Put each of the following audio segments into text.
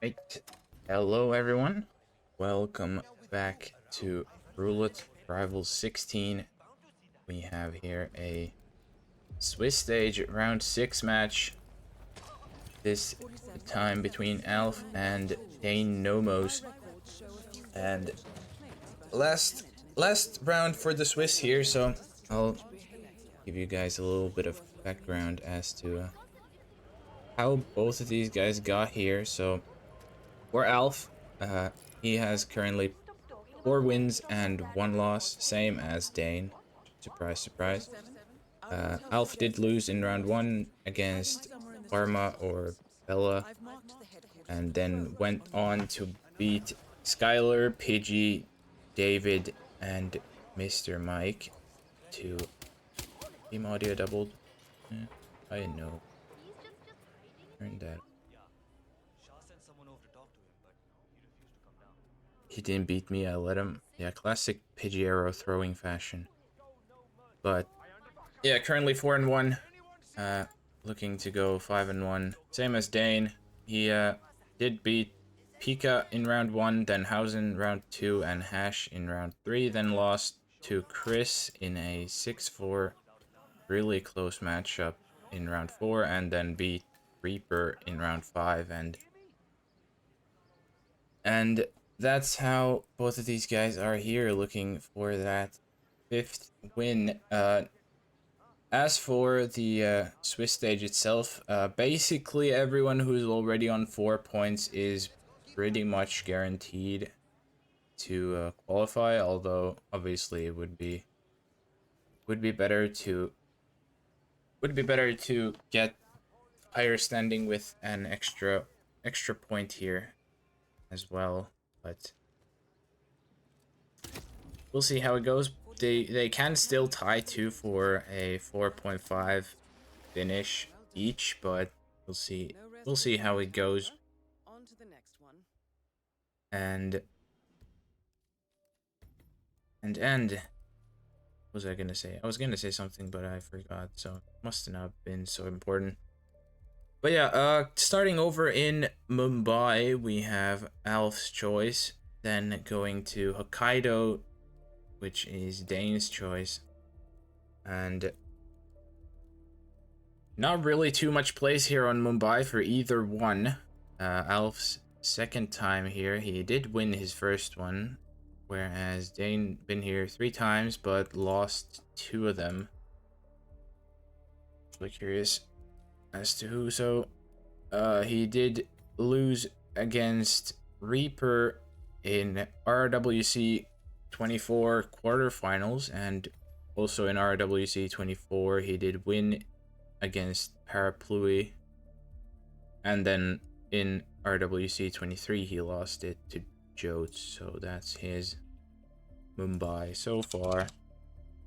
Right. Hello, everyone. Welcome back to Roulette Rivals 16. We have here a Swiss stage round 6 match. This time between Alph and Dein Nomos. And last round for the Swiss here, so I'll give you guys a little bit of background as to how both of these guys got here. So for Alph, he has currently 4 wins and 1 loss, same as Dane. Surprise, surprise. Alph did lose in round 1 against Parma or Bella, and then went on to beat Skylar, Pidgey, David, and Mr. Mike to team audio doubled. I know. Turn that. He didn't beat me, I let him. Yeah, classic Pidgey arrow throwing fashion. But yeah, currently 4-1. Looking to go 5-1. Same as Dane. He did beat Pika in round 1, then Hausen round 2, and Hash in round 3, then lost to Chris in a 6-4 really close matchup in round 4, and then beat Reaper in round 5, and that's how both of these guys are here, looking for that 5th win. As for the Swiss stage itself, basically everyone who's already on 4 points is pretty much guaranteed to qualify, although obviously it would be better to get higher standing with an extra point here as well, but we'll see how it goes. They can still tie two for a 4.5 finish each, but we'll see. We'll see how it goes. And what was I gonna say? I was gonna say something, but I forgot, so must not have been so important. But yeah, starting over in Mumbai, we have Alph's choice, then going to Hokkaido, which is Dane's choice, and not really too much place here on Mumbai for either one. Alph's second time here, he did win his first one, whereas Dane been here 3 times but lost 2 of them. Really curious as to who. So he did lose against Reaper in RWC 24 quarterfinals, and also in RWC 24 he did win against Parapluie, and then in RWC 23 he lost it to Jotes, so that's his Mumbai so far.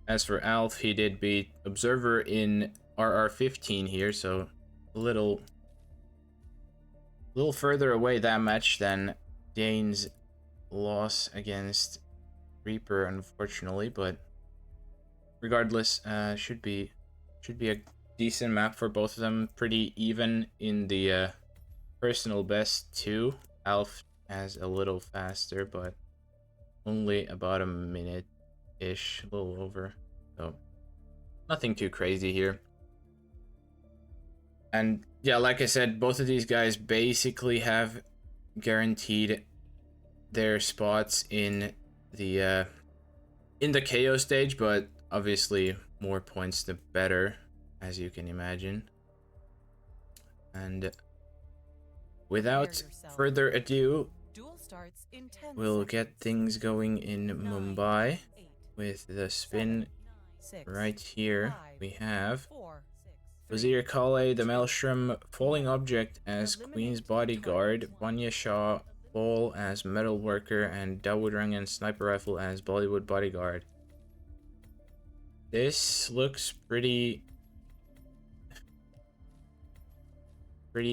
As for Alph, he did beat Observer in RR15 here, so a little further away that match than Dane's loss against Reaper, unfortunately, but regardless, should be a decent map for both of them. Pretty even in the personal best too. Alph has a little faster, but only about a minute-ish, a little over. So nothing too crazy here. And yeah, like I said, both of these guys basically have guaranteed their spots in the KO stage, but obviously more points the better, as you can imagine. And without further ado, we'll get things going in Mumbai with the spin right here. We have Wazir Kale, the Maelstrom, Falling Object as Queen's Bodyguard, Vanya Shah, Ball as Metal Worker, and Dawood Rangan Sniper Rifle as Bollywood Bodyguard. This looks pretty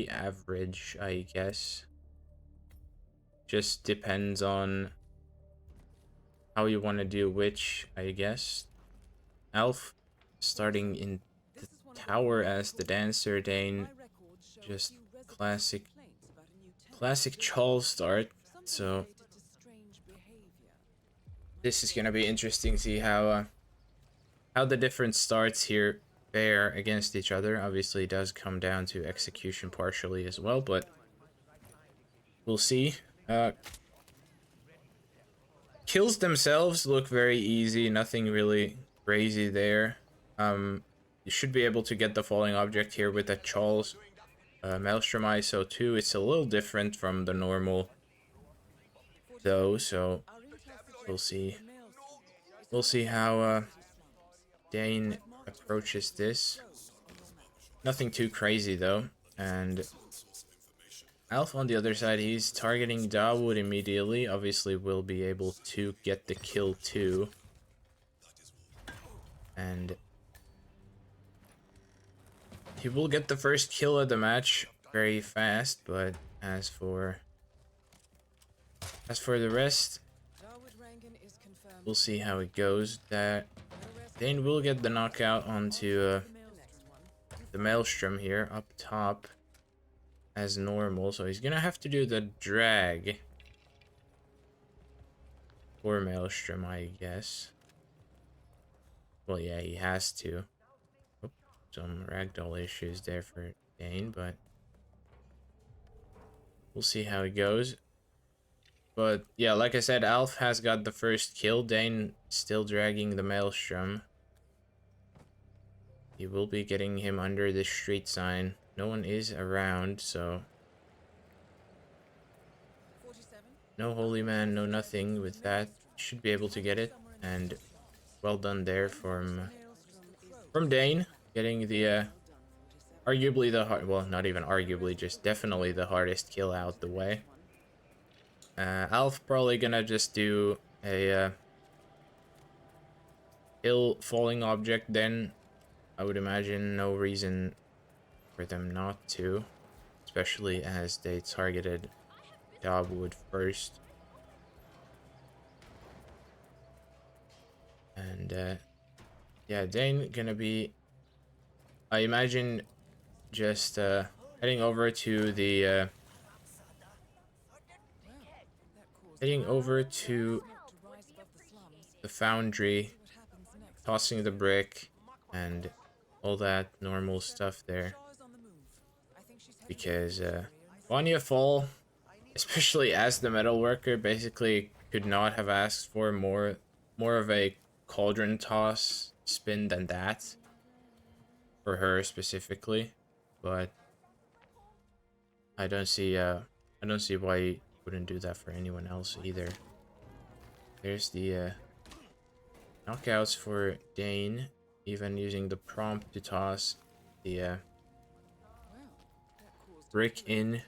average, I guess. Just depends on how you want to do which, I guess. Alph starting in the tower as the dancer, Dane just classic Chol start. So this is gonna be interesting to see how the different starts here fare against each other. Obviously, it does come down to execution partially as well, but we'll see. Kills themselves look very easy, nothing really crazy there. You should be able to get the falling object here with a Charles Maelstrom ISO 2. It's a little different from the normal though, so we'll see. We'll see how Dane approaches this. Nothing too crazy though, and Alph on the other side, he's targeting Dawood immediately. Obviously, will be able to get the kill too. And he will get the first kill of the match very fast, but as for the rest, we'll see how it goes. That Dane will get the knockout onto the Maelstrom here up top as normal, so he's gonna have to do the drag for Maelstrom, I guess. Well, yeah, he has to. Oh, some ragdoll issues there for Dane, but we'll see how it goes. But yeah, like I said, Alph has got the first kill. Dane still dragging the Maelstrom. He will be getting him under the street sign. No one is around, so no holy man, no nothing with that. Should be able to get it, and well done there from Dane, getting the arguably the hard, well, not even arguably, just definitely the hardest kill out the way. Alph probably gonna just do a kill falling object then. I would imagine no reason for them not to, especially as they targeted Dogwood first. And yeah, Dane gonna be, I imagine, just heading over to the foundry, tossing the brick and all that normal stuff there, because Vanya Fall, especially as the metal worker, basically could not have asked for more of a cauldron toss spin than that for her specifically. But I don't see why you wouldn't do that for anyone else either. There's the knockouts for Dane, even using the prompt to toss the brick in,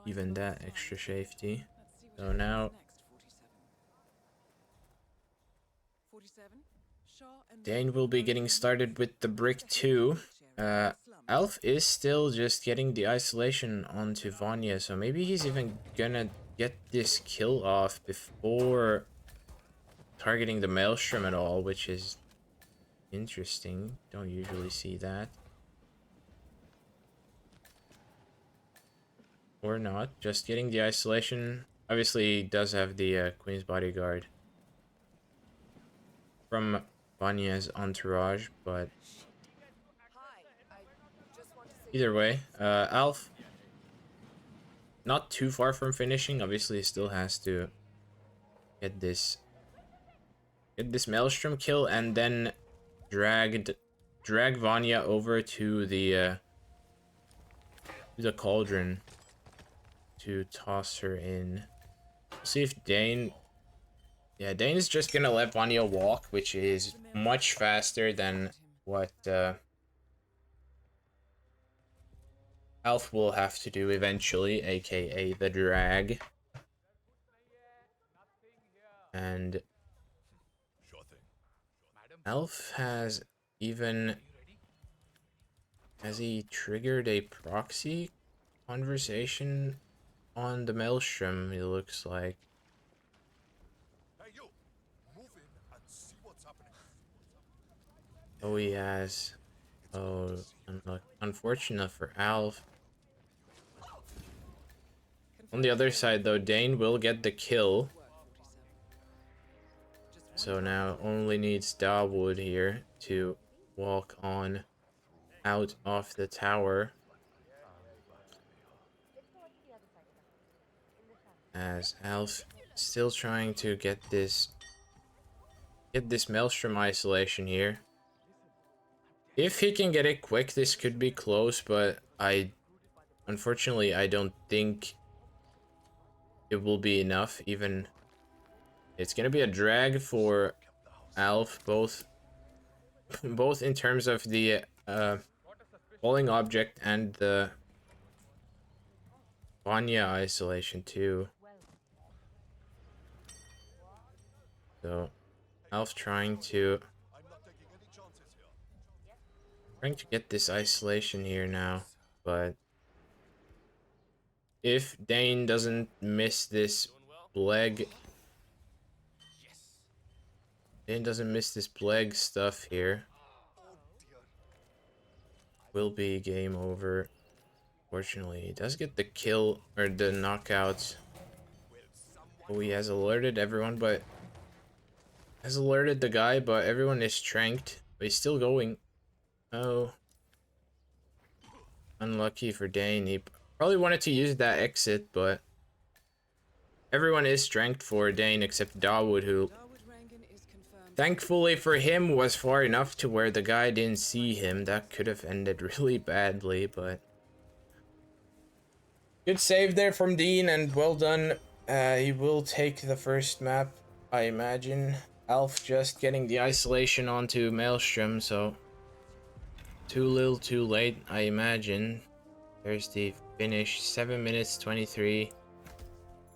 even that extra safety. So now Dane will be getting started with the brick too. Alph is still just getting the isolation onto Vanya, so maybe he's even gonna get this kill off before targeting the Maelstrom at all, which is interesting. Don't usually see that. Or not, just getting the isolation. Obviously, he does have the Queen's Bodyguard from Vanya's entourage, but either way, Alph not too far from finishing. Obviously, he still has to get this Maelstrom kill and then drag Vanya over to the cauldron to toss her in. See if Dane... Yeah, Dane is just gonna let Vanya walk, which is much faster than what Alph will have to do eventually, aka the drag. And Alph has even... Has he triggered a proxy conversation on the Maelstrom, it looks like. Oh, he has. Oh, unfortunate for Alph. On the other side, though, Dein will get the kill. So now only needs Dawood here to walk on out of the tower. As Alph still trying to get this Maelstrom isolation here. If he can get it quick, this could be close, but unfortunately I don't think it will be enough. Even it's gonna be a drag for Alph, both in terms of the falling object and the Vanya isolation too. So Alph trying to get this isolation here now, but if Dein doesn't miss this Plague, stuff here, will be game over. Fortunately, he does get the kill, or the knockout. Oh, he has alerted everyone, but the guy, but everyone is tranked. But he's still going. Oh. Unlucky for Dein. He probably wanted to use that exit, but everyone is strength for Dein except Dawood, who thankfully for him was far enough to where the guy didn't see him. That could have ended really badly, but good save there from Dein, and well done. He will take the first map, I imagine. Alph just getting the isolation onto Maelstrom, so too little too late, I imagine. There's the finish, 7 minutes 23.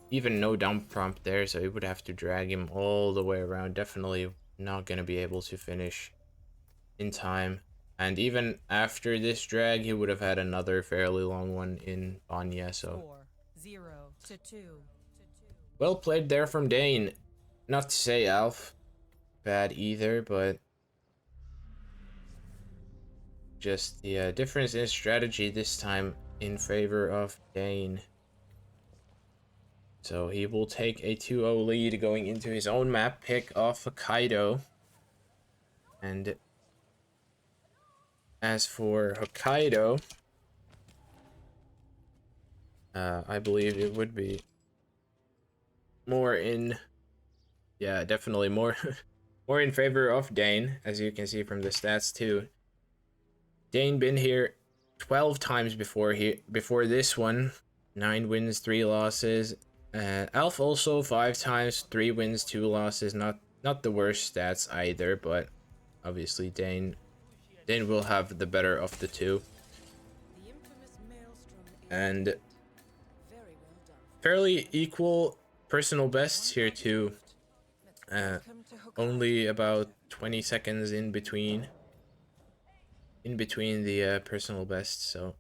Even no dump prompt there, so he would have to drag him all the way around. Definitely not gonna be able to finish in time. And even after this drag, he would have had another fairly long one in Vanya, so 4-0-2. well played there from Dein. Not to say Alph bad either, but just the difference in strategy this time in favor of Dein. So he will take a 2-0 lead going into his own map pick of Hokkaido. And as for Hokkaido, I believe it would be more in, yeah, definitely more more in favor of Dein, as you can see from the stats too. Dein been here 12 times before this one. 9 wins, 3 losses. Alph also 5 times, 3 wins, 2 losses. Not the worst stats either, but obviously Dein will have the better of the two. And fairly equal personal bests here too. Only about 20 seconds in between the personal bests, so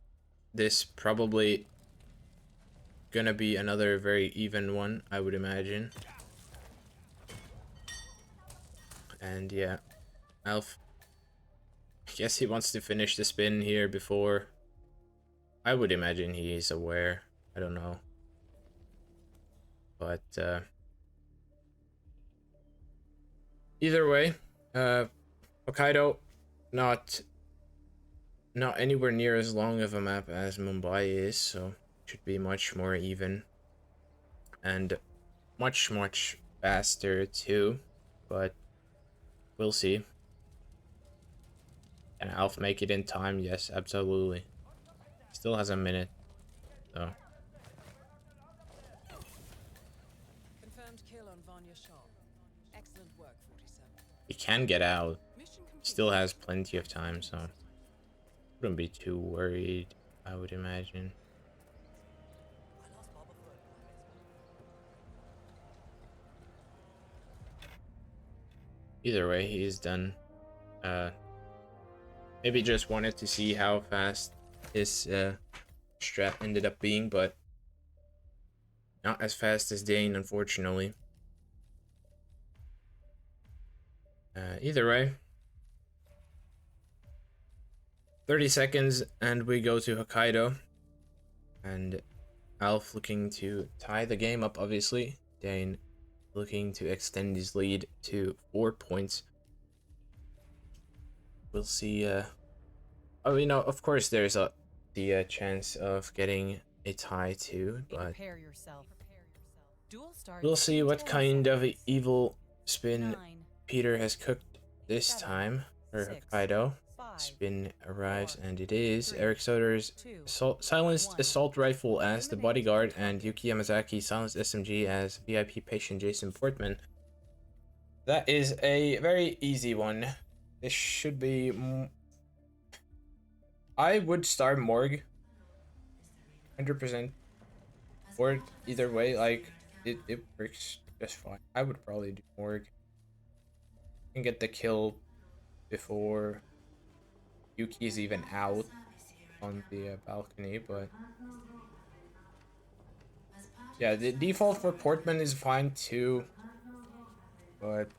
this probably gonna be another very even one, I would imagine. And yeah, Alph, I guess he wants to finish the spin here before. I would imagine he is aware. I don't know, but either way, Hokkaido not anywhere near as long of a map as Mumbai is, so should be much more even and much faster too, but we'll see. Can Alph make it in time? Yes, absolutely. Still has a minute, so. Confirmed kill on Vanya shop. Excellent work, 47. He can get out. Still has plenty of time, so wouldn't be too worried, I would imagine. Either way, he's done. Maybe just wanted to see how fast his strat ended up being, but not as fast as Dein, unfortunately. Either way, 30 seconds and we go to Hokkaido. And Alph looking to tie the game up, obviously. Dein looking to extend his lead to 4 points. We'll see. Oh, you know, of course, there's the chance of getting a tie too, but Prepare yourself. Duel starts we'll see in what 10 kind of seconds. evil spin 9, Peter has cooked this 7, time for 6, Hokkaido. 5, Spin arrives, 4, and it is 3, Eric Soder's 2, silenced 1. assault rifle as the Eliminate bodyguard, the and target. Yuki Yamazaki silenced SMG as VIP patient Jason Portman. That is a very easy one. This should be. I would start Morgue 100%. Or either way, like it works just fine. I would probably do Morgue and get the kill before Yuki is even out on the balcony, but yeah, the default for Portman is fine too, but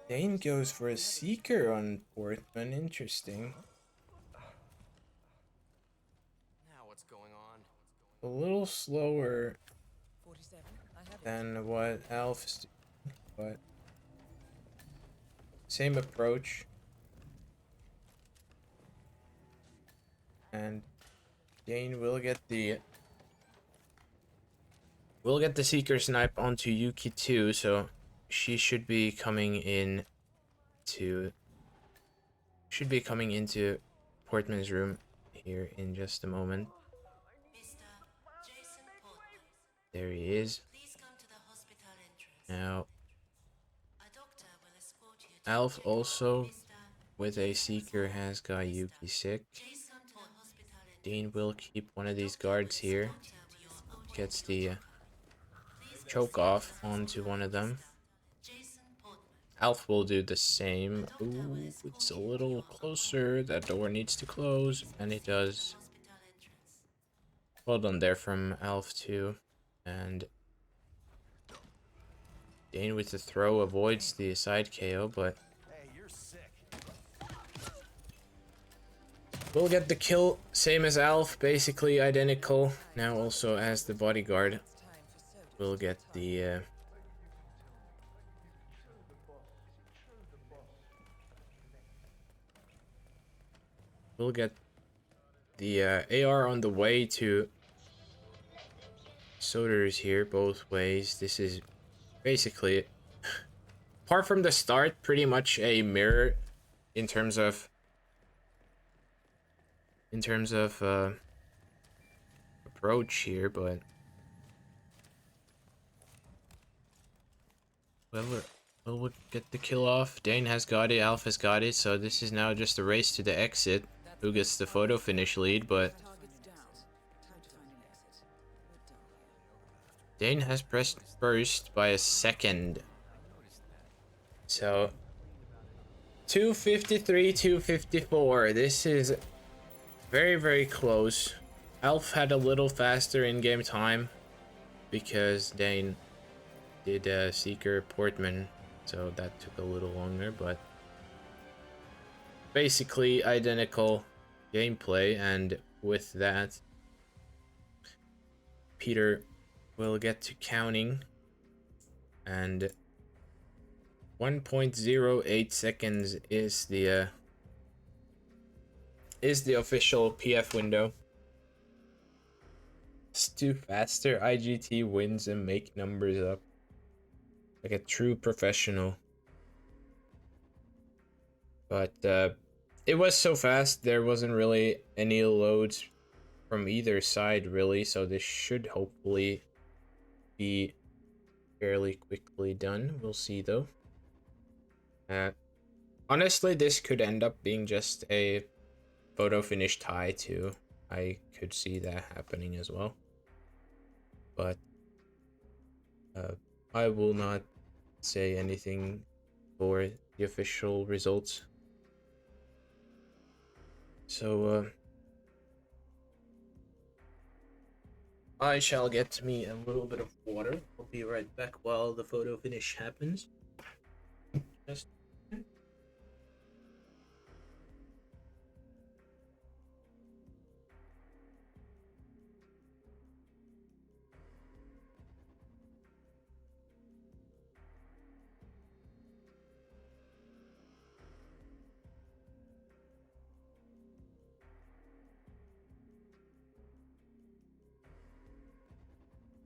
Dane goes for a Seeker on Portman. Interesting. Now what's going on? A little slower 47. I have it. than what Alph's doing, but same approach. And Dane will get the Seeker snipe onto Yuki too, so she should be coming in to Portman's room here in just a moment. There he is. Now Alph also with a Seeker has got Yuki sick. Dean will keep one of these guards here. Gets the choke off onto one of them. Alph will do the same. Ooh, it's a little closer. That door needs to close, and it does. Well done there from Alph too. And Dane with the throw avoids the side KO, but we'll get the kill, same as Alph, basically identical. Now also as the bodyguard, we'll get the AR on the way to Soder's here, both ways. This is basically, apart from the start, pretty much a mirror in terms of approach here, but we'll get the kill off. Dane has got it, Alpha has got it, so this is now just a race to the exit. Who gets the photo finish lead, but Target's down. Time to find an exit. We're done here. Dane has pressed first by a second. So 253, 254. This is very, very close. Alph had a little faster in-game time because Dane did Seeker Portman, so that took a little longer, but basically identical gameplay, and with that, Peter will get to counting, and 1.08 seconds is the official PF window. Let's do faster. IGT wins and make numbers up like a true professional. But it was so fast, there wasn't really any loads from either side really, so this should hopefully be fairly quickly done. We'll see though. Honestly, this could end up being just a photo finish tie too. I could see that happening as well. But I will not say anything for the official results. So I shall get me a little bit of water. I'll be right back while the photo finish happens. Just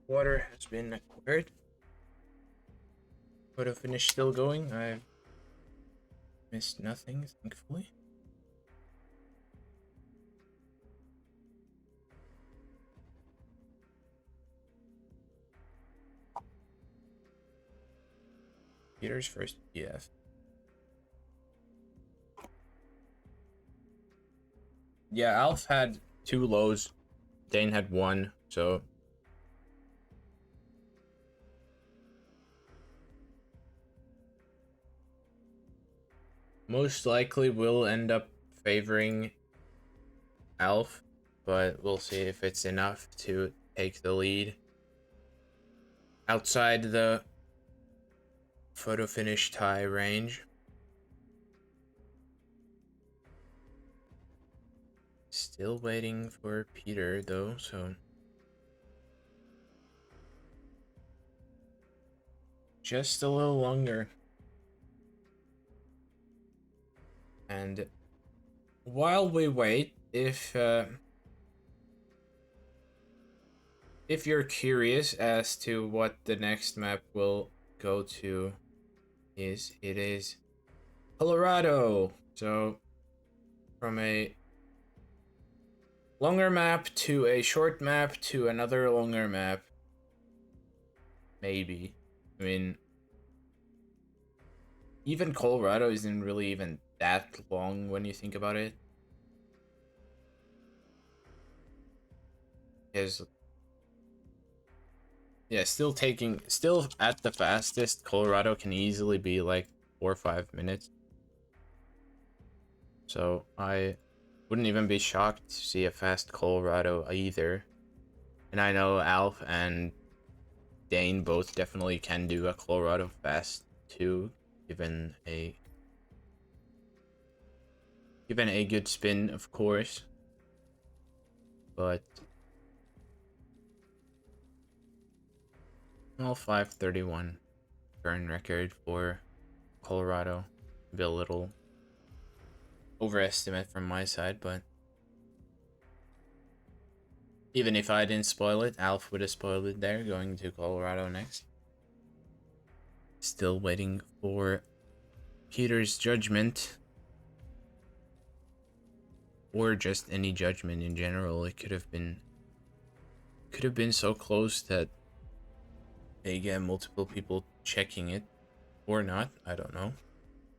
Water has been acquired. Photo finish still going. I've missed nothing, thankfully. Peter's first PF. Yeah, Alph had 2 lows. Dane had 1, so most likely we'll end up favoring Alph, but we'll see if it's enough to take the lead. Outside the photo finish tie range. Still waiting for Peter though, so just a little longer. And while we wait, if you're curious as to what the next map will go to, it is Colorado. So from a longer map to a short map to another longer map. Maybe. I mean, even Colorado isn't really even that long when you think about it. Is yeah, still at the fastest, Colorado can easily be like 4 or 5 minutes. So I wouldn't even be shocked to see a fast Colorado either. And I know Alph and Dane both definitely can do a Colorado fast too, given a good spin, of course. But well, 531 turn record for Colorado. Maybe a little overestimate from my side, but even if I didn't spoil it, Alph would have spoiled it there, going to Colorado next. Still waiting for Peter's judgment. Or just any judgment in general. It could have been so close that they get multiple people checking it. Or not, I don't know.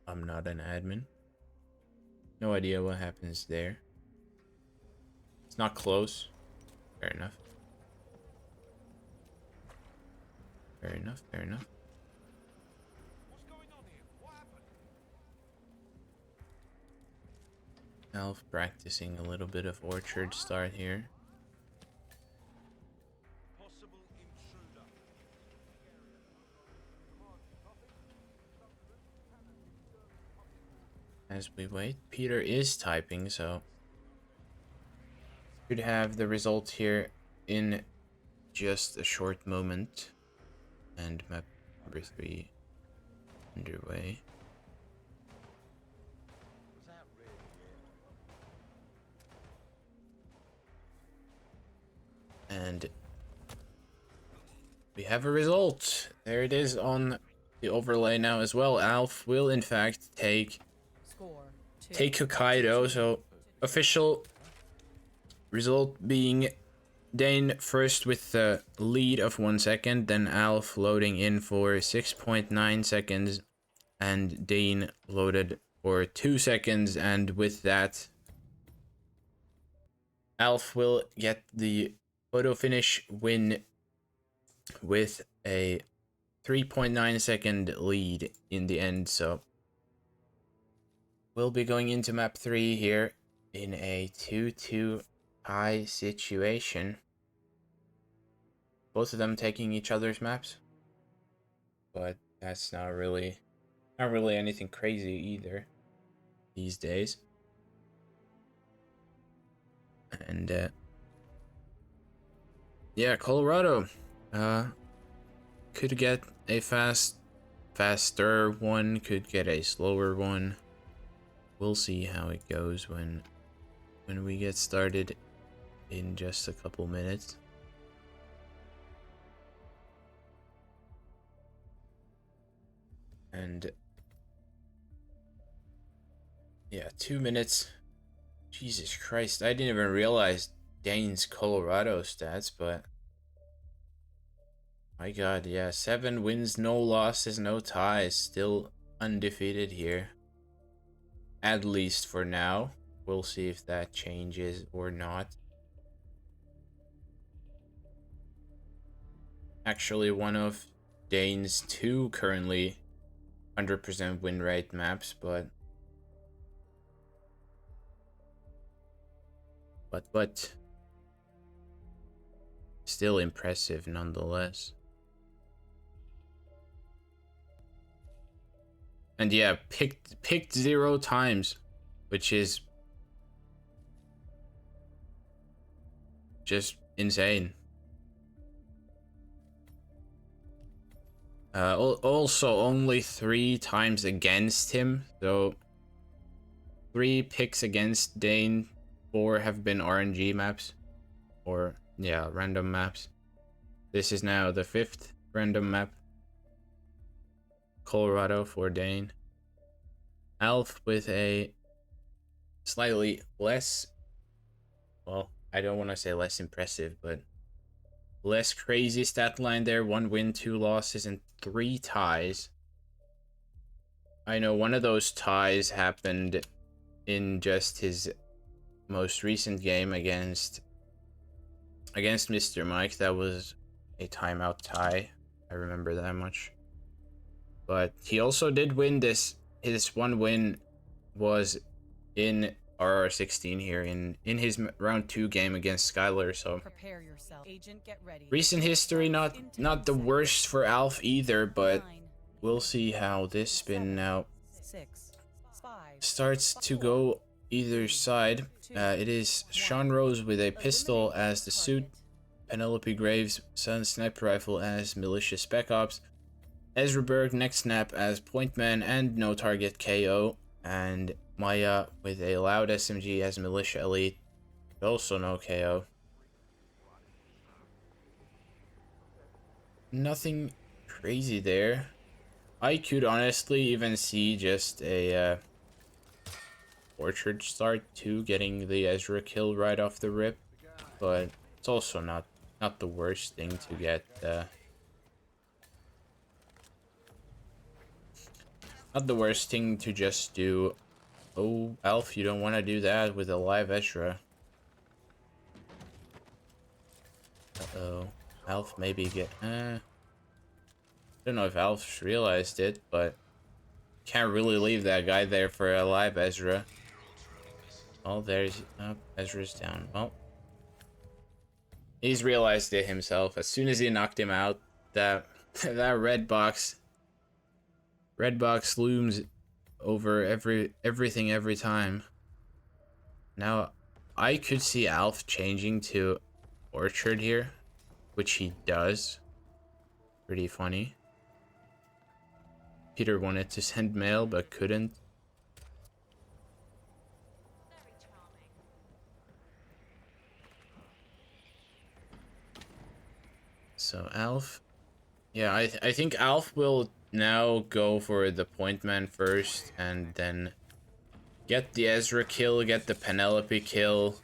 I'm not an admin. No idea what happens there. It's not close. Fair enough. Fair enough, fair enough. What's going on here? What happened? Alph practicing a little bit of orchard start here. Possible intruder. As we wait, Peter is typing, so should have the result here in just a short moment. And map number 3 underway. Was that really it? And we have a result. There it is on the overlay now as well. Alph will in fact take Score 2. Hokkaido. So official result being Dane first with the lead of 1 second, then Alph loading in for 6.9 seconds, and Dane loaded for 2 seconds, and with that, Alph will get the photo finish win with a 3.9 second lead in the end. So we'll be going into map 3 here in a 2-2 tie situation. Both of them taking each other's maps, but that's not really anything crazy either these days. And yeah, Colorado could get a faster one, could get a slower one. We'll see how it goes when we get started in just a couple minutes. And yeah, 2 minutes. Jesus Christ, I didn't even realize Dane's Colorado stats, but my god, yeah, 7 wins, no losses, no ties, still undefeated here. At least for now. We'll see if that changes or not. Actually, one of Dane's 2 currently 100% win rate maps, but still impressive nonetheless. And yeah, picked 0 times, which is just insane. Also only 3 times against him, so 3 picks against Dane, 4 have been RNG maps, or yeah, random maps. This is now the 5th random map. Colorado for Dane. Alph with a slightly less, well, I don't want to say less impressive, but less crazy stat line there. 1 win, 2 losses, and 3 ties. I know one of those ties happened in just his most recent game against Mr. Mike. That was a timeout tie. I remember that much. But he also did win this. His 1 win was in RR16 here in his round 2 game against Skylar. So Prepare yourself. Agent, get ready. recent history, not the worst for Alph either, but we'll see how this spin now 6, 5, starts to go either side. It is Sean Rose with a pistol as the suit, Penelope Graves' Sun Sniper Rifle as Militia Spec Ops, Ezra Berg next snap as Point Man and No Target KO, and Maya with a loud SMG as Militia Elite, also no KO. Nothing crazy there. I could honestly even see just a Orchard start too, getting the Ezra kill right off the rip, but it's also not the worst thing to get. Not the worst thing to just do. Oh, Alph, you don't want to do that with a live Ezra. Uh-oh. Alph maybe get... I don't know if Alph realized it, but can't really leave that guy there for a live Ezra. Oh, there's... Ezra's down. Well, he's realized it himself. As soon as he knocked him out, that red box looms over everything every time. Now, I could see Alph changing to Orchard here, which he does. Pretty funny. Peter wanted to send mail but couldn't. So Alph, yeah, I think Alph will now go for the point man first, and then get the Ezra kill, get the Penelope kill.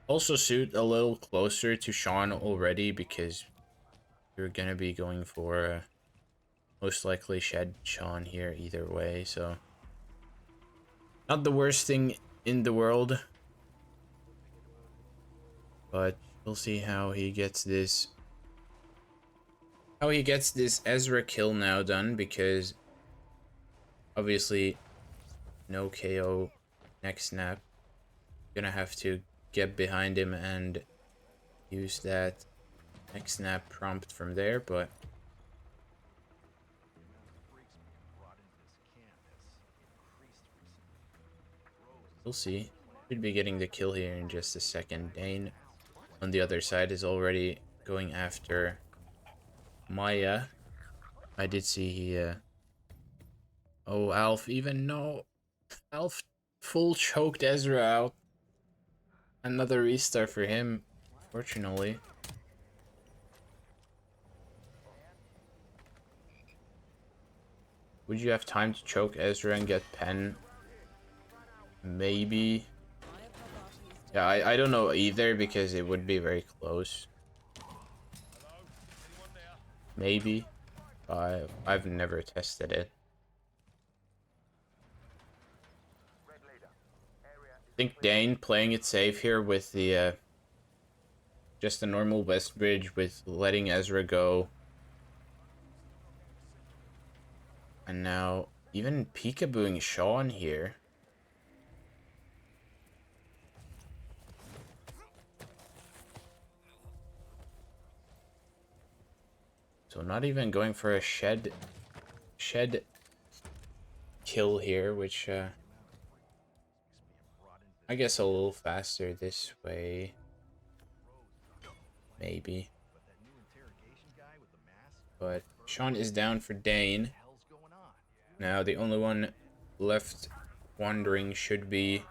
Also suit a little closer to Sean already, because you're gonna be going for most likely Shed Sean here either way, so not the worst thing in the world. But we'll see how he gets this Ezra kill now done, because obviously no KO next snap. Gonna have to get behind him and use that next snap prompt from there, but we'll see. Should be getting the kill here in just a second. Dane on the other side is already going after Maya. I did see he oh, Alph even no. Alph full choked Ezra out. Another restart for him, fortunately. Would you have time to choke Ezra and get Pen? Maybe. Yeah, I don't know either because it would be very close. Maybe. I've never tested it. I think Dane playing it safe here with the just a normal West Bridge with letting Ezra go. And now even peekabooing Sean here. So not even going for a shed kill here, which I guess a little faster this way. Maybe. But Sean is down for Dane. Now the only one left wandering should be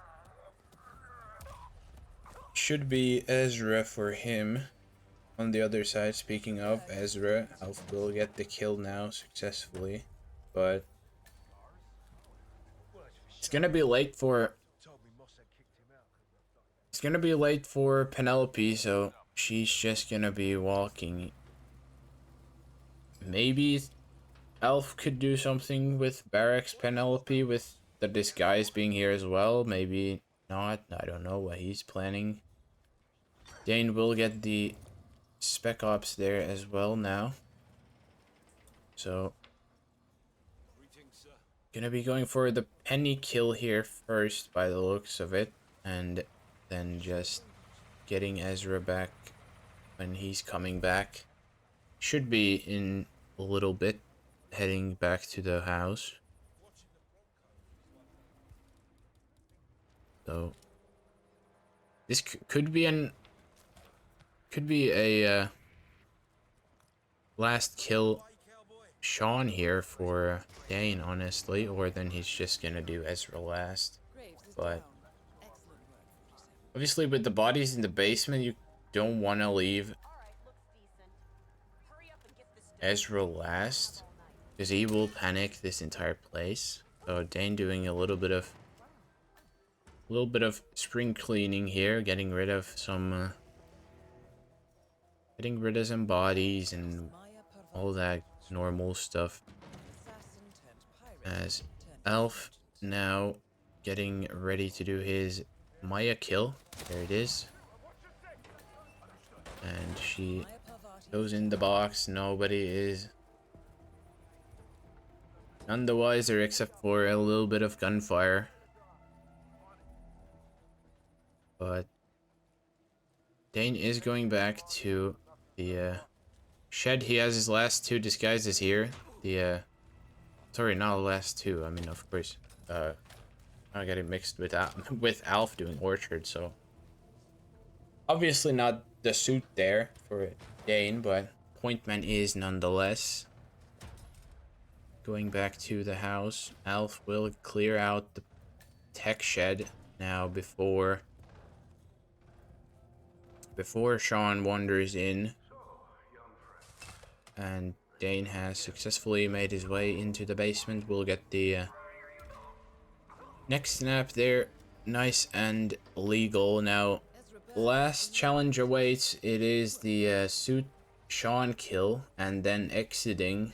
Ezra for him. On the other side, speaking of Ezra, Alph will get the kill now successfully, but it's gonna be late for Penelope, so she's just gonna be walking. Maybe Alph could do something with Barrack's Penelope with the disguise being here as well. Maybe not. I don't know what he's planning. Dane will get the Spec Ops there as well now. So gonna be going for the penny kill here first by the looks of it, and then just getting Ezra back when he's coming back. Should be in a little bit, heading back to the house. So this could be a last kill Sean here for Dane, honestly, or then he's just gonna do Ezra last. But obviously with the bodies in the basement, you don't want to leave Ezra last because he will panic this entire place. So Dane doing a little bit of spring cleaning here, getting rid of some bodies and all that normal stuff. As Alph now getting ready to do his Maya kill. There it is. And she goes in the box. Nobody is none the wiser except for a little bit of gunfire. But Dane is going back to the shed. He has his last two disguises here. The sorry, not the last two. I mean, of course, I got it mixed with with Alph doing Orchard. So obviously not the suit there for Dane, but Pointman is nonetheless. Going back to the house, Alph will clear out the tech shed now before Sean wanders in. And Dane has successfully made his way into the basement. We'll get the next snap there. Nice and legal. Now, last challenge awaits. It is the suit Sean kill and then exiting.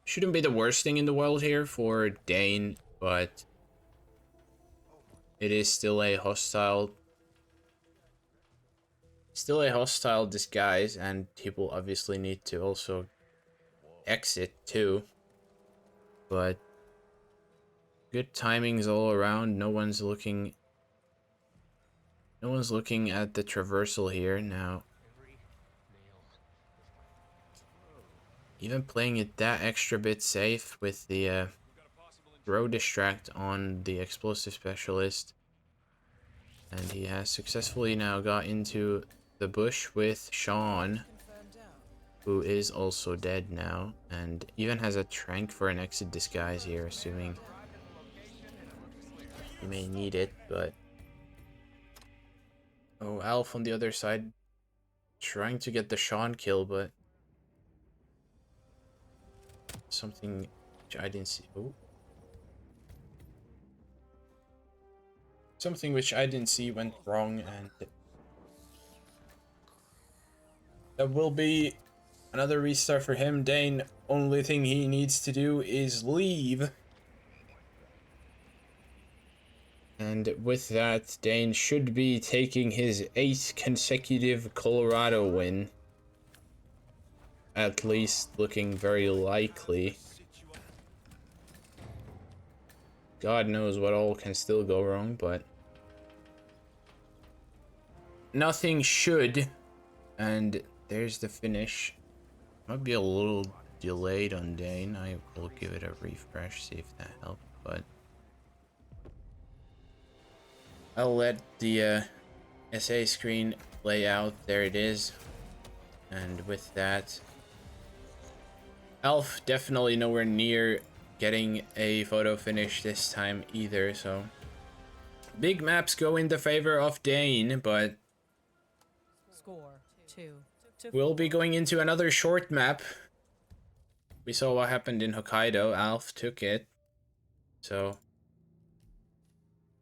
Shouldn't be the worst thing in the world here for Dane, but it is still a hostile disguise, and people obviously need to also exit too. But good timings all around. No one's looking at the traversal here now. Even playing it that extra bit safe with the throw distract on the explosive specialist. And he has successfully now got into the bush with Sean, who is also dead now, and even has a trank for an exit disguise here, assuming he may need it. But oh, Alph on the other side trying to get the Sean kill, but something which I didn't see. Oh. Something which I didn't see went wrong, and that will be another restart for him. Dane, only thing he needs to do is leave. And with that, Dane should be taking his 8th consecutive Colorado win. At least looking very likely. God knows what all can still go wrong, but nothing should. And there's the finish. Might be a little delayed on Dane. I will give it a refresh, see if that helps, but I'll let the SA screen play out. There it is. And with that, Alph definitely nowhere near getting a photo finish this time either, so big maps go in the favor of Dane, but Score 2 to we'll be going into another short map. We saw what happened in Hokkaido. Alph took it, so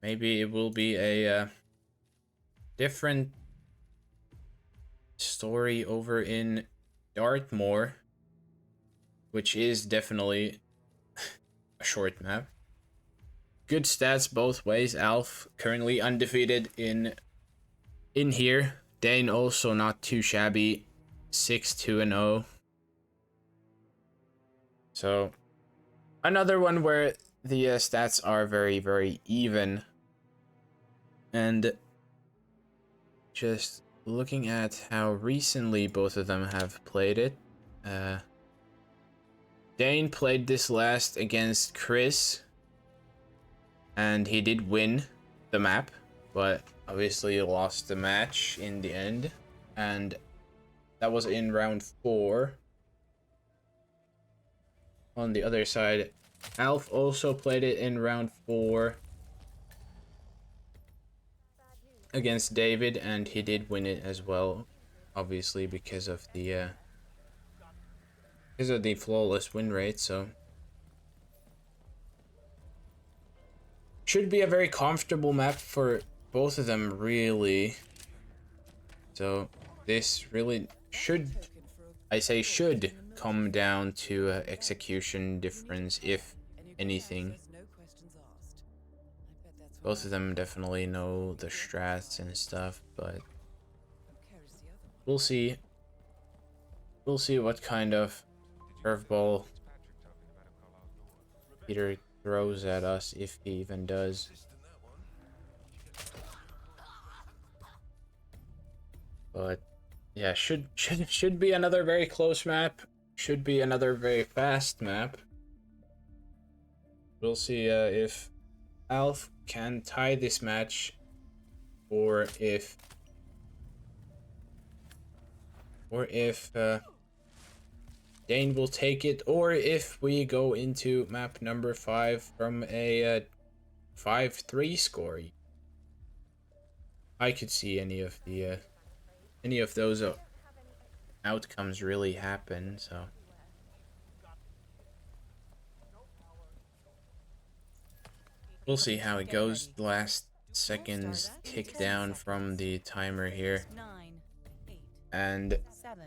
maybe it will be a different story over in Dartmoor, which is definitely a short map. Good stats both ways. Alph currently undefeated in here. Dane also not too shabby, 6-2-0. So another one where the stats are very, very even. And just looking at how recently both of them have played it. Dane played this last against Chris, and he did win the map, but obviously lost the match in the end, and that was in round 4. On the other side, Alph also played it in round 4 against David, and he did win it as well, obviously because of the flawless win rate. So should be a very comfortable map for both of them, really. So this really should, I say should, come down to execution difference, if anything. Both of them definitely know the strats and stuff, but we'll see. We'll see what kind of curveball Peter throws at us, if he even does. But yeah, should be another very close map. Should be another very fast map. We'll see if Alph can tie this match, or if Dane will take it, or if we go into map number 5 from a 5-3 score. I could see any of those outcomes really happen, so we'll see how it goes. The last seconds tick down from the timer here. And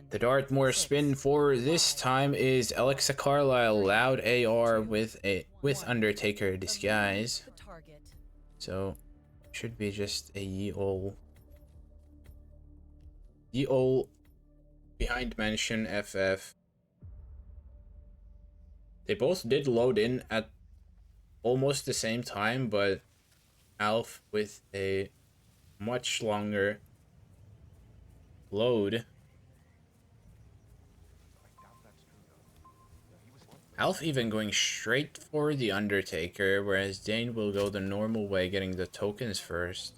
the Dartmoor spin for this time is Alexa Carlisle, loud AR with Undertaker disguise. So should be just a ye ol' behind mansion FF. They both did load in at almost the same time, but Alph with a much longer load. Alph even going straight for the Undertaker, whereas Dane will go the normal way, getting the tokens first.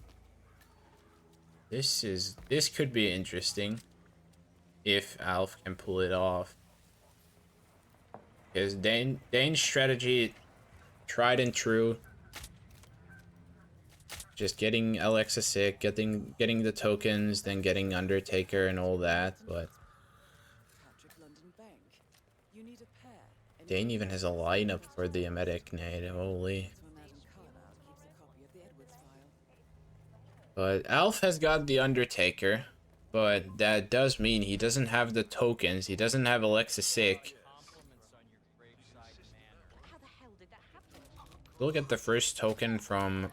This could be interesting if Alph can pull it off. Because Dane's strategy, tried and true. just getting Alexa sick, getting the tokens, then getting Undertaker and all that, but Dane even has a lineup for the Emetic Nade, holy. But Alph has got the Undertaker, but that does mean he doesn't have the tokens, he doesn't have Alexa sick. We'll get the first token from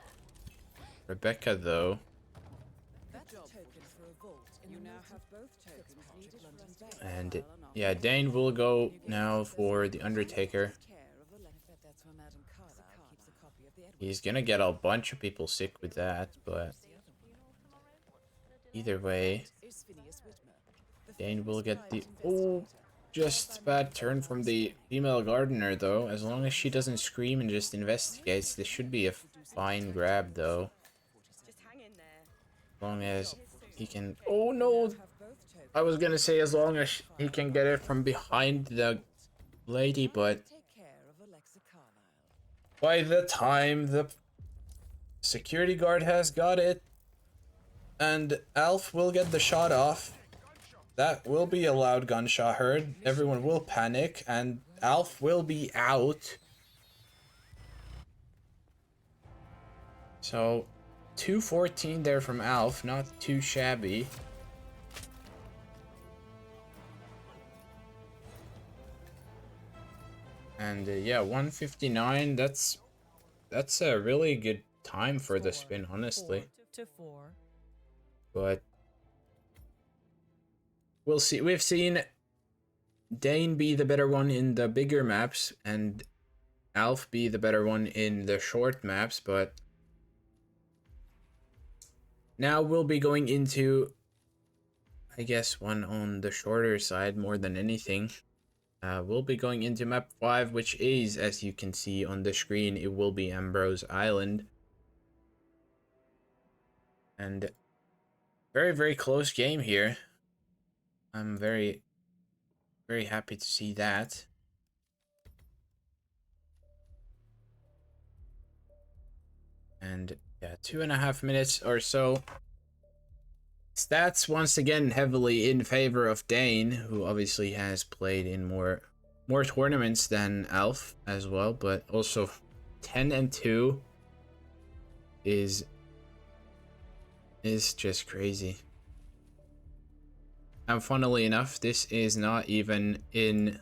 Rebecca though. And yeah, Dane will go now for the Undertaker. He's gonna get a bunch of people sick with that, but either way, Dane will get the... Oh, just bad turn from the female gardener though. As long as she doesn't scream and just investigates, this should be a fine grab though. As long as he can... Oh no! I was gonna say as long as he can get it from behind the lady, but by the time the security guard has got it and Alph will get the shot off, that will be a loud gunshot heard. Everyone will panic and Alph will be out. So 214 there from Alph, not too shabby. And yeah, 159, that's a really good time for the spin, honestly. But we'll see. We've seen Dane be the better one in the bigger maps and Alph be the better one in the short maps, but now we'll be going into, I guess, one on the shorter side more than anything. We'll be going into map 5, which is, as you can see on the screen, it will be Ambrose Island. And very, very close game here. I'm very, very happy to see that. And yeah, 2.5 minutes or so. Stats once again heavily in favor of Dane, who obviously has played in more tournaments than Alph as well, but also 10-2 is just crazy. And funnily enough, this is not even in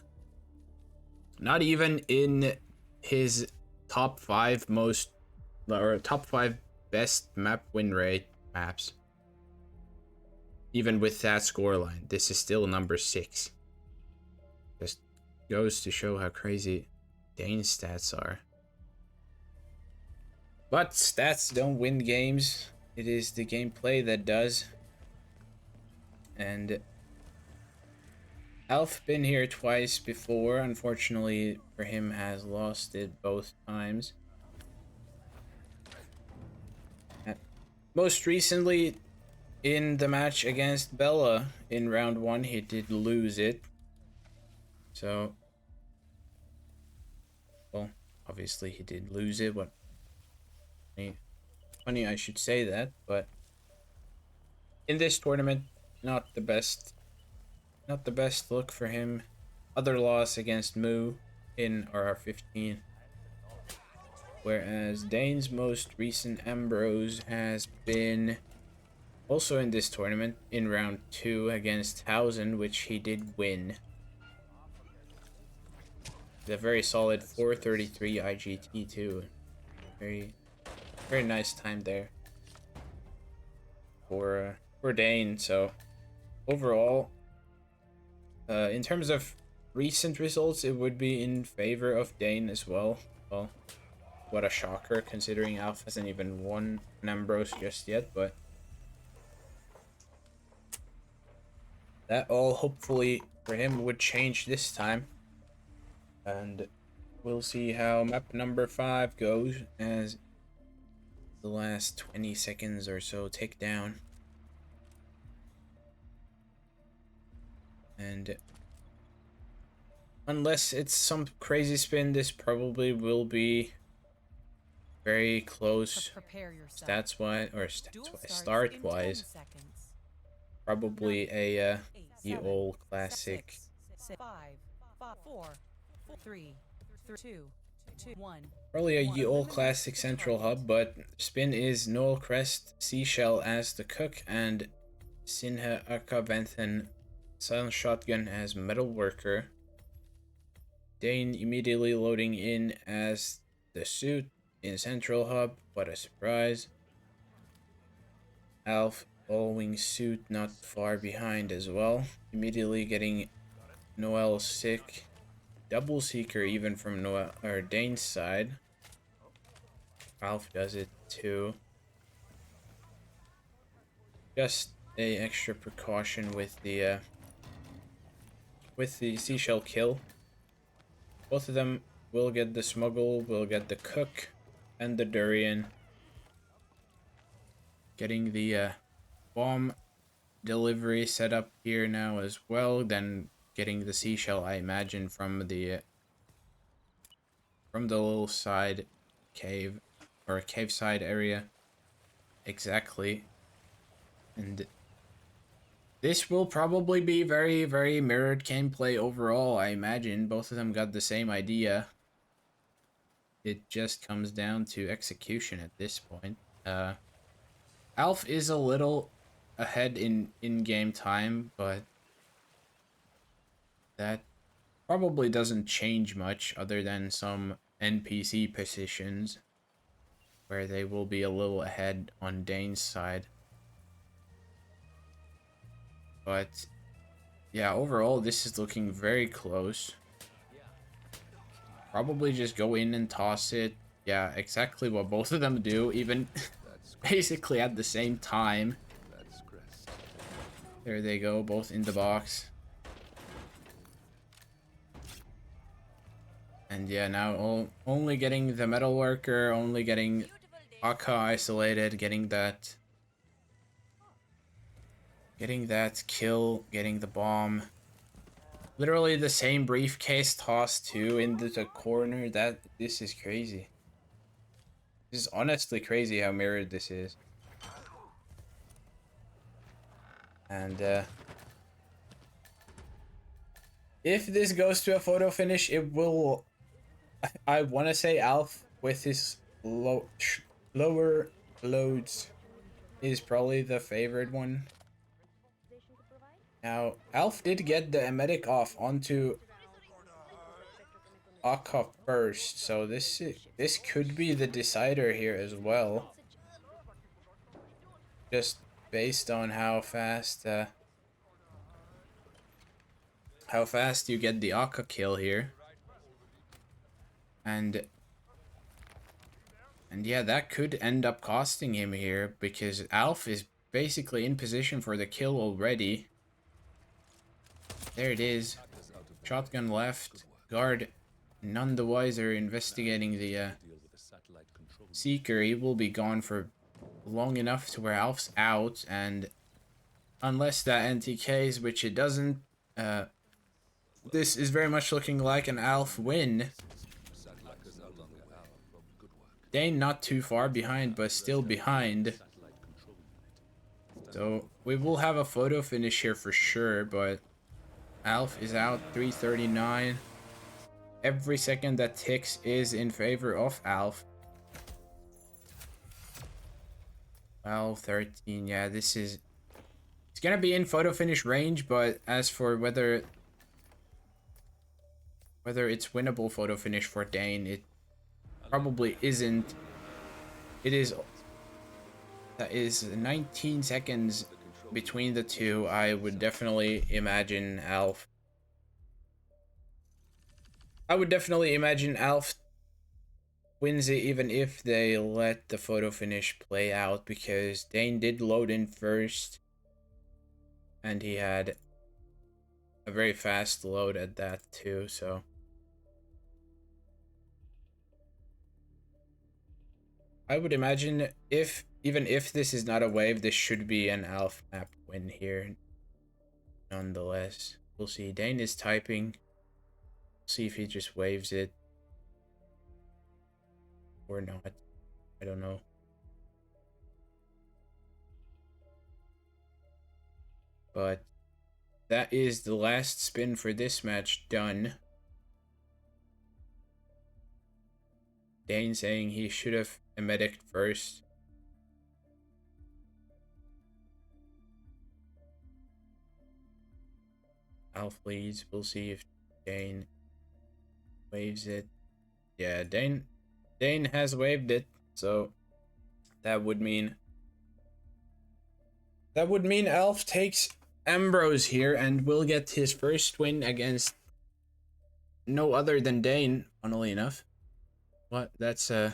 his top 5 most, or top 5 best map win rate maps. Even with that scoreline, this is still number 6. Just goes to show how crazy Dane's stats are. But stats don't win games. It is the gameplay that does. And Alph been here twice before. Unfortunately for him, has lost it both times. Most recently, in the match against Bella in round 1, he did lose it. So, well, obviously he did lose it. What? Funny I should say that, but in this tournament, not the best look for him. Other loss against Moo in RR15. Whereas Dane's most recent Ambrose has been also in this tournament in round 2 against Hausen, which he did win. The very solid 433 IGT too. Very nice time there for Dane. So overall, in terms of recent results, it would be in favor of Dane as well. Well, what a shocker considering Alph hasn't even won an Ambrose just yet, but that all hopefully for him would change this time. And we'll see how map number 5 goes as the last 20 seconds or so tick down. And unless it's some crazy spin, this probably will be very close Prepare yourself. stats wise or Duel stats wise, starts start in 10 wise. seconds. Probably a 8, ye 7, old classic. 6, 5, 4, 3, 2, 1. Probably a ye old classic central hub, but spin is Noel Crest Seashell as the cook and Sinha Akavanthan Silent Shotgun as metal worker. Dane immediately loading in as the suit in central hub. What a surprise. Alph following suit not far behind as well. Immediately getting Noel sick. Double seeker even from Noel or Dane's side. Alph does it too. Just a extra precaution with the seashell kill. Both of them will get the smuggle, will get the cook and the durian. Getting the bomb delivery set up here now as well. Then getting the seashell, I imagine, from the little side cave or cave side area. Exactly. And this will probably be very, very mirrored gameplay overall, I imagine. Both of them got the same idea. It just comes down to execution at this point. Alph is a little ahead in game time, but that probably doesn't change much other than some NPC positions where they will be a little ahead on Dane's side. But yeah, overall this is looking very close. Probably just go in and toss it. Yeah, exactly what both of them do, even basically at the same time. There they go, both in the box. And yeah, now only getting the metal worker, only getting Akka isolated, getting that kill, getting the bomb. Literally the same briefcase tossed too into the corner. This is crazy. This is honestly crazy how mirrored this is. And if this goes to a photo finish, it will. I want to say Alph with his lower loads is probably the favored one. Now, Alph did get the emetic off onto Akka first, so this could be the decider here as well. Just based on how fast you get the Akka kill here. And yeah, that could end up costing him here because Alph is basically in position for the kill already. There it is. Shotgun left. Guard none the wiser investigating the Seeker. He will be gone for long enough to where Alph's out, and unless that NTKs, which it doesn't, this is very much looking like an Alph win. Dane not too far behind, but still behind. So we will have a photo finish here for sure, but Alph is out 339. Every second that ticks is in favor of Alph. Well, 13, yeah, it's gonna be in photo finish range, but as for whether it's winnable photo finish for Dane, it probably isn't. That is 19 seconds between the two. I would definitely imagine Alph. Wins it even if they let the photo finish play out, because Dane did load in first and he had a very fast load at that too, so I would imagine even if this is not a wave, this should be an Alph map win here nonetheless. We'll see. Dane is typing. See if he just waves it or not. I don't know. But that is the last spin for this match done. Dane saying he should have a medic first. Alph leads. We'll see if Dane waves it. Yeah, Dane has waved it, so that would mean Alph takes Ambrose here and will get his first win against no other than Dane, funnily enough. But that's a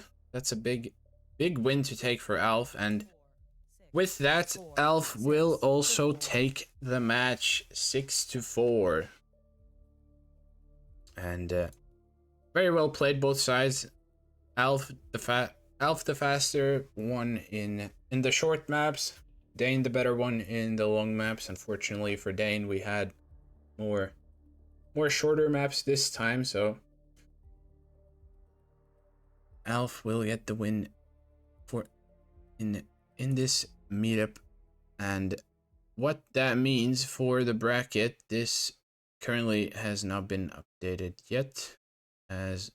big win to take for Alph, and with that, Alph will also take the match 6-4. And very well played both sides. Alph the faster one in the short maps, Dane the better one in the long maps. Unfortunately for Dane, we had more shorter maps this time, so Alph will get the win for in this meetup. And what that means for the bracket, this currently has not been updated yet, as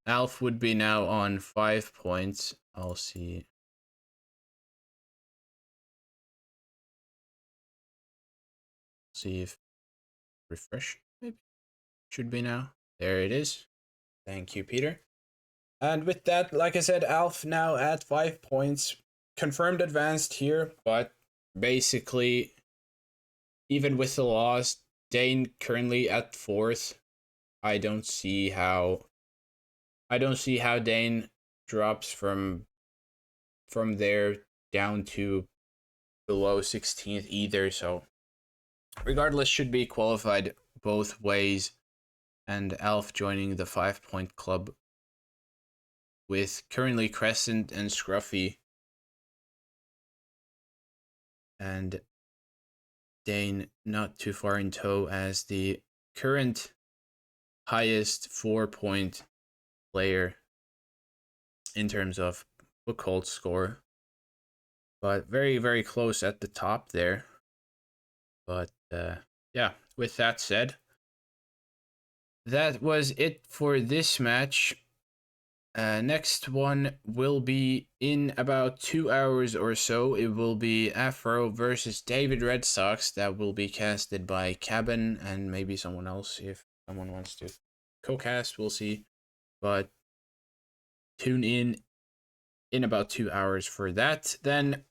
Alph would be now on 5 points. I'll see. See if refresh maybe should be now. There it is. Thank you, Peter. And with that, like I said, Alph now at 5 points, confirmed advanced here, but basically, even with the loss, Dane currently at 4th. I don't see how Dane drops from there down to below 16th either, so regardless should be qualified both ways. And Alph joining the 5 point club with currently Crescent and Scruffy, and Dane not too far in tow as the current highest 4 point player in terms of book hold score, but very, very close at the top there. But yeah, with that said, that was it for this match. Next one will be in about 2 hours or so. It will be Afro versus David Red Sox. That will be casted by Cabin and maybe someone else if someone wants to co-cast. We'll see. But tune in about 2 hours for that. Then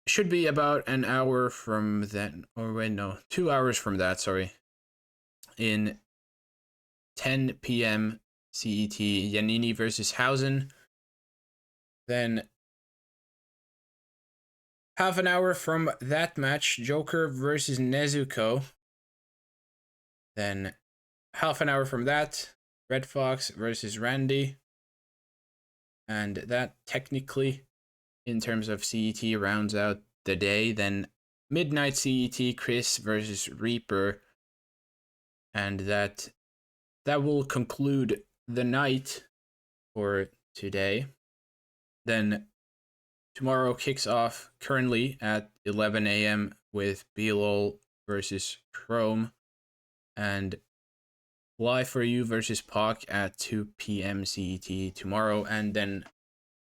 should be about an hour from then, or wait, no, 2 hours from that, sorry. In 10 p.m. CET, Yanini versus Hausen. Then half an hour from that match, Joker versus Nezuko. Then half an hour from that, Red Fox versus Randy. And that technically, in terms of CET, rounds out the day. Then midnight CET, Chris versus Reaper. And that will conclude the night for today. Then tomorrow kicks off currently at 11 a.m. with BLOL versus Chrome, and Live for You versus POC at 2 p.m. CET tomorrow. And then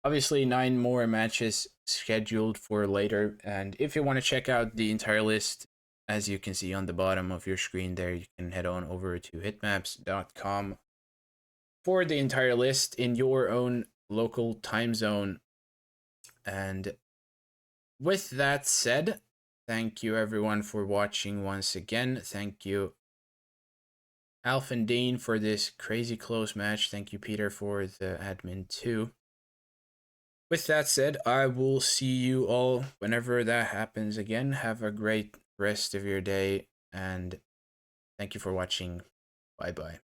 obviously 9 more matches scheduled for later. And if you want to check out the entire list, as you can see on the bottom of your screen there, you can head on over to hitmaps.com for the entire list in your own local time zone. And with that said, thank you everyone for watching once again. Thank you Alph and Dean for this crazy close match. Thank you Peter for the admin too. With that said, I will see you all whenever that happens again. Have a great rest of your day, and thank you for watching. Bye bye.